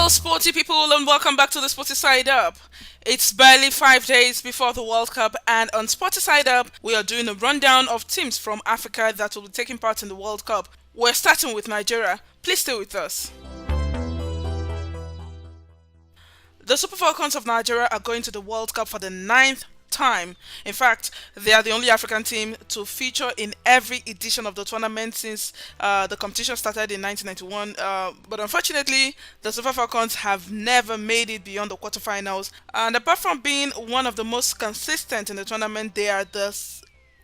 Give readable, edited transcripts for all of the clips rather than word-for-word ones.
Hello, sporty people, and welcome back to the Sporty Side Up. It's barely 5 days before the World Cup, and on Sporty Side Up, we are doing a rundown of teams from Africa that will be taking part in the World Cup. We're starting with Nigeria. Please stay with us. The Super Falcons of Nigeria are going to the World Cup for the ninth time. In fact, they are the only African team to feature in every edition of the tournament since the competition started in 1991. But unfortunately, the Super Falcons have never made it beyond the quarterfinals. And apart from being one of the most consistent in the tournament, they are the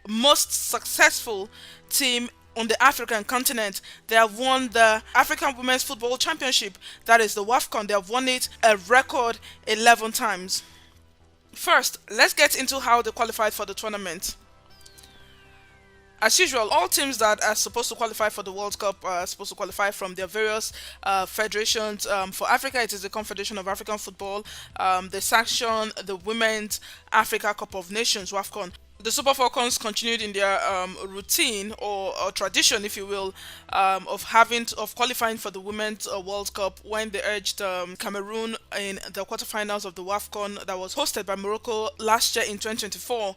most successful team on the African continent. They have won the African Women's Football Championship, that is the WAFCON. They have won it a record 11 times. First, let's get into how they qualified for the tournament. As usual, all teams that are supposed to qualify for the World Cup are supposed to qualify from their various federations. For Africa, it is the Confederation of African Football. They sanction the Women's Africa Cup of Nations, WAFCON. The Super Falcons continued in their routine or tradition, if you will, of qualifying for the Women's World Cup when they urged Cameroon in the quarterfinals of the WAFCON that was hosted by Morocco last year in 2024.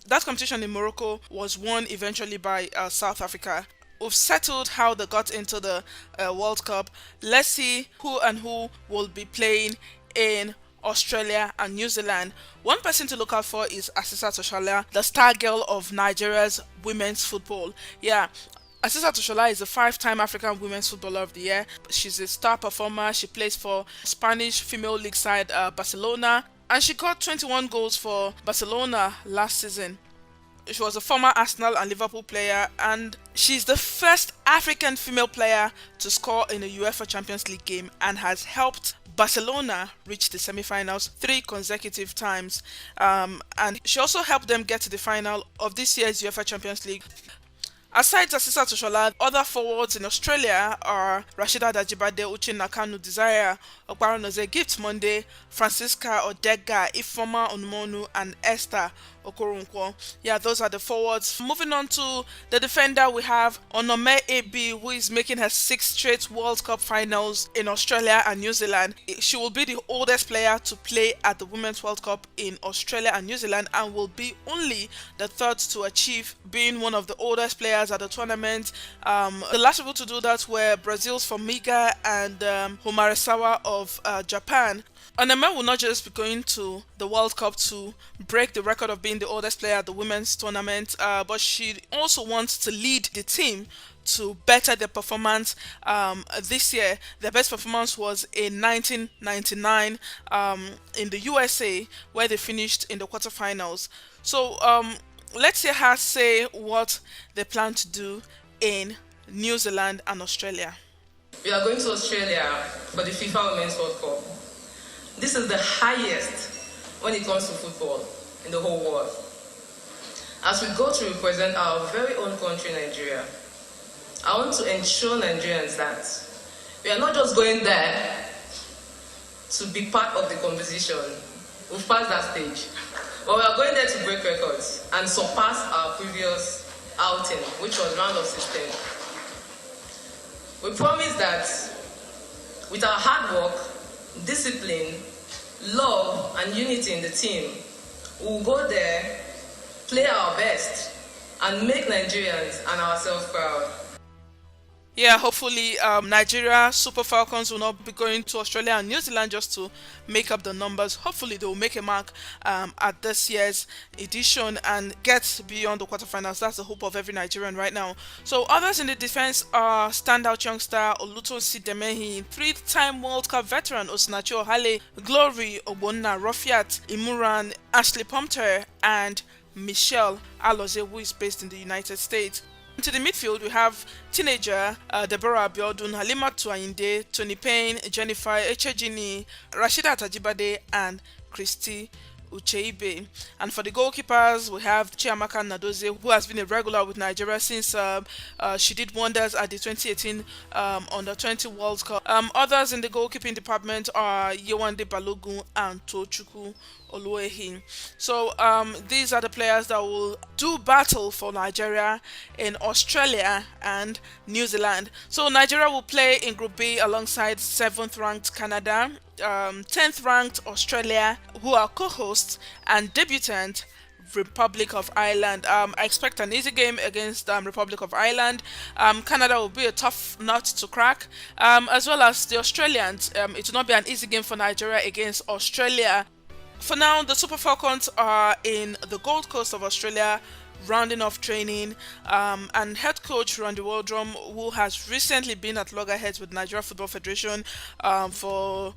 That competition in Morocco was won eventually by South Africa. We've settled how they got into the World Cup. Let's see who will be playing in Australia and New Zealand. One person to look out for is Asisa Toshala, the star girl of Nigeria's women's football. Yeah, Asisa Toshala is a five-time African Women's Footballer of the Year. She's a star performer. She plays for Spanish female league side Barcelona, and she got 21 goals for Barcelona last season. She was a former Arsenal and Liverpool player, and she's the first African female player to score in a UEFA Champions League game and has helped Barcelona reach the semi-finals 3 consecutive times. And she also helped them get to the final of this year's UEFA Champions League. Aside Asisa Toshola, other forwards in Australia are Rashida Dajibade, Uche Nakanu Desire, Okwaronoze Gift Monday, Francisca Odega, Ifoma Onumonu, and Esther Okoronkwo. Yeah, those are the forwards. Moving on to the defender, we have Onome AB, who is making her 6th straight World Cup finals in Australia and New Zealand. She will be the oldest player to play at the Women's World Cup in Australia and New Zealand, and will be only the third to achieve being one of the oldest players at the tournament. The last people to do that were Brazil's Formiga and Homaresawa of Japan. Onome will not just be going to the World Cup to break the record of being the oldest player at the women's tournament, but she also wants to lead the team to better their performance. This year, their best performance was in 1999 in the USA, where they finished in the quarterfinals. So let's hear her say what they plan to do in New Zealand and Australia. We are going to Australia for the FIFA Women's World Cup. This is the highest when it comes to football in the whole world. As we go to represent our very own country, Nigeria, I want to ensure Nigerians that we are not just going there to be part of the competition. We've passed that stage. But we are going there to break records and surpass our previous outing, which was round of 16. We promise that with our hard work, discipline, love, and unity in the team, we'll go there, play our best, and make Nigerians and ourselves proud. Yeah, hopefully Nigeria Super Falcons will not be going to Australia and New Zealand just to make up the numbers. Hopefully they will make a mark at this year's edition and get beyond the quarterfinals. That's the hope of every Nigerian right now. So others in the defense are standout youngster Olutosi Demehi, 3-time World Cup veteran Osinachi Ohale, Glory Ogbonna, Rofiat Imuran, Ashley Pumpter, and Michelle Aloze, who is based in the United States. To the midfield, we have teenager Deborah Abiodun, Halima Tuainde, Tony Payne, Jennifer Echejini, Rashida Tajibade, and Christy Ucheibe. And for the goalkeepers, we have Chiamaka Nadoze, who has been a regular with Nigeria since she did wonders at the 2018 Under-20 World Cup. Others in the goalkeeping department are Yewande Balogun and Tochukwu Oluehin. So these are the players that will do battle for Nigeria in Australia and New Zealand. So Nigeria will play in Group B alongside 7th ranked Canada, 10th ranked Australia, who are co-hosts, and debutant Republic of Ireland. I expect an easy game against Republic of Ireland. Canada will be a tough nut to crack, as well as the Australians. It will not be an easy game for Nigeria against Australia. For now, the Super Falcons are in the Gold Coast of Australia, rounding off training. And head coach Randy Waldrum, who has recently been at loggerheads with Nigeria Football Federation for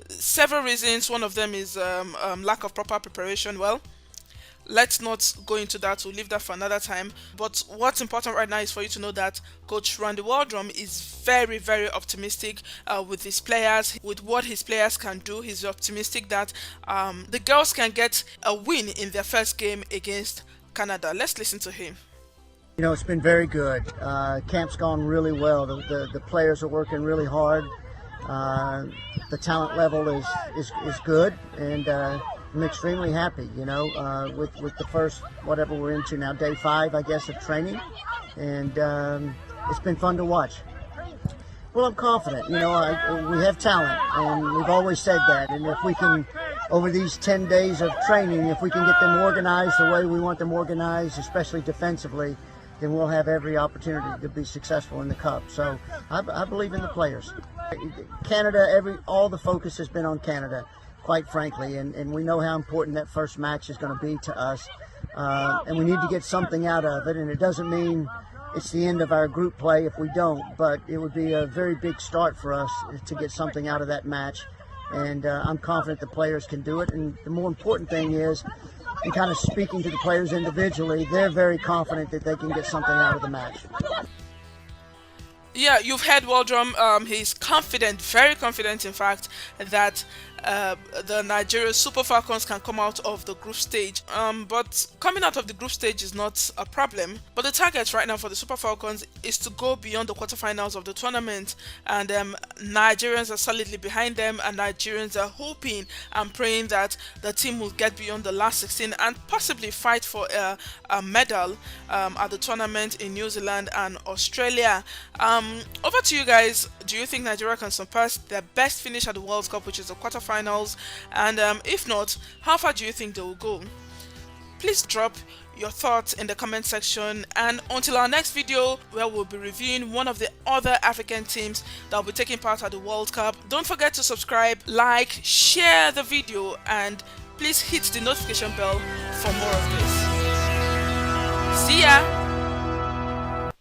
several reasons. One of them is lack of proper preparation. Well, let's not go into that. We'll leave that for another time. But what's important right now is for you to know that Coach Randy Waldrum is very, very optimistic with his players, with what his players can do. He's optimistic that the girls can get a win in their first game against Canada. Let's listen to him. You know, it's been very good. Camp's gone really well. The players are working really hard. The talent level is good, and I'm extremely happy. You know, with the first whatever we're into now, day 5, I guess, of training, and it's been fun to watch. Well, I'm confident. You know, we have talent, and we've always said that. And if we can, over these 10 days of training, if we can get them organized the way we want them organized, especially defensively, then we'll have every opportunity to be successful in the Cup. So I believe in the players. Canada, all the focus has been on Canada, quite frankly, and we know how important that first match is going to be to us. And we need to get something out of it, and it doesn't mean it's the end of our group play if we don't, but it would be a very big start for us to get something out of that match. And I'm confident the players can do it. And the more important thing is, in kind of speaking to the players individually, they're very confident that they can get something out of the match. Yeah, you've heard Waldrum. He's confident, very confident, in fact, that the Nigeria Super Falcons can come out of the group stage. But coming out of the group stage is not a problem. But the target right now for the Super Falcons is to go beyond the quarterfinals of the tournament. And Nigerians are solidly behind them, and Nigerians are hoping and praying that the team will get beyond the last 16 and possibly fight for a medal at the tournament in New Zealand and Australia. Over to you guys. Do you think Nigeria can surpass their best finish at the World Cup, which is the quarterfinals? And if not, how far do you think they will go? Please drop your thoughts in the comment section, and until our next video, where we'll be reviewing one of the other African teams that will be taking part at the World Cup, don't forget to subscribe, like, share the video, and please hit the notification bell for more of this. See ya!